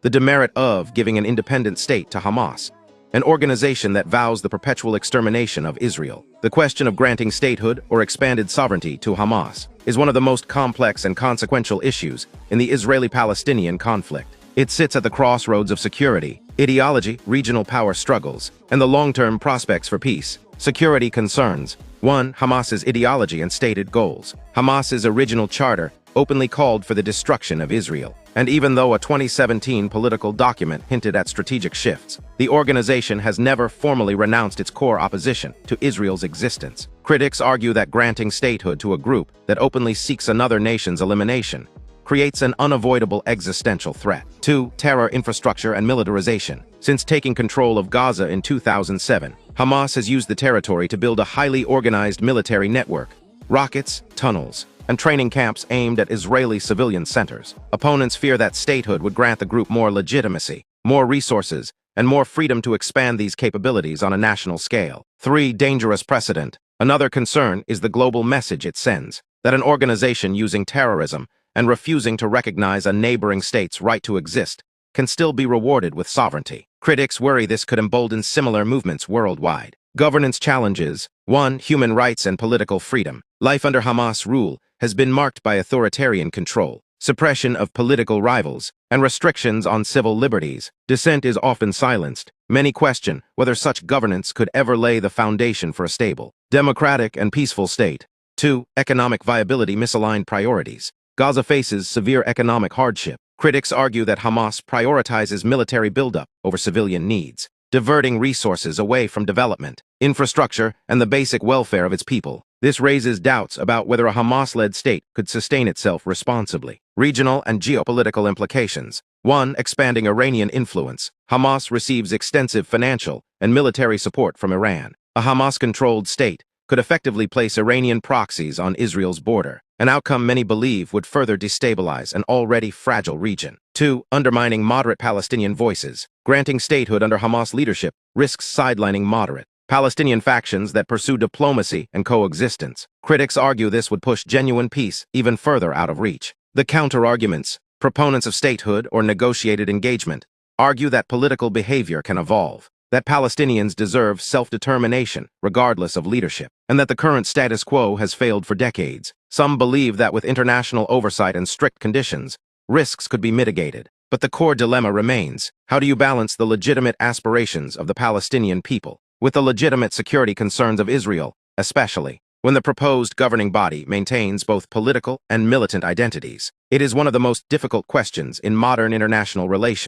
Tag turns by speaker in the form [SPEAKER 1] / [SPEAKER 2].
[SPEAKER 1] the demerit of giving an independent state to Hamas, an organization that vows the perpetual extermination of Israel. The question of granting statehood or expanded sovereignty to Hamas is one of the most complex and consequential issues in the Israeli-Palestinian conflict. It sits at the crossroads of security, ideology, regional power struggles, and the long-term prospects for peace. Security concerns. 1. Hamas's ideology and stated goals. Hamas's original charter openly called for the destruction of Israel. And even though a 2017 political document hinted at strategic shifts, the organization has never formally renounced its core opposition to Israel's existence. Critics argue that granting statehood to a group that openly seeks another nation's elimination creates an unavoidable existential threat. 2. Terror, infrastructure, and militarization. Since taking control of Gaza in 2007, Hamas has used the territory to build a highly organized military network, rockets, tunnels, and training camps aimed at Israeli civilian centers. Opponents fear that statehood would grant the group more legitimacy, more resources, and more freedom to expand these capabilities on a national scale. 3. Dangerous precedent. Another concern is the global message it sends, that an organization using terrorism and refusing to recognize a neighboring state's right to exist can still be rewarded with sovereignty. Critics worry this could embolden similar movements worldwide. Governance challenges. 1. Human rights and political freedom. Life under Hamas rule has been marked by authoritarian control, suppression of political rivals, and restrictions on civil liberties. Dissent is often silenced. Many question whether such governance could ever lay the foundation for a stable, democratic, and peaceful state. 2. Economic viability, misaligned priorities. Gaza faces severe economic hardship. Critics argue that Hamas prioritizes military buildup over civilian needs, diverting resources away from development, infrastructure, and the basic welfare of its people. This raises doubts about whether a Hamas-led state could sustain itself responsibly. Regional and geopolitical implications. 1. Expanding Iranian influence. Hamas receives extensive financial and military support from Iran. A Hamas-controlled state could effectively place Iranian proxies on Israel's border, an outcome many believe would further destabilize an already fragile region. 2. Undermining moderate Palestinian voices. Granting statehood under Hamas leadership risks sidelining moderate Palestinian factions that pursue diplomacy and coexistence. Critics argue this would push genuine peace even further out of reach. The counter-arguments. Proponents of statehood or negotiated engagement argue that political behavior can evolve, that Palestinians deserve self-determination regardless of leadership, and that the current status quo has failed for decades. Some believe that with international oversight and strict conditions, risks could be mitigated. But the core dilemma remains: how do you balance the legitimate aspirations of the Palestinian people with the legitimate security concerns of Israel, especially when the proposed governing body maintains both political and militant identities? It is one of the most difficult questions in modern international relations.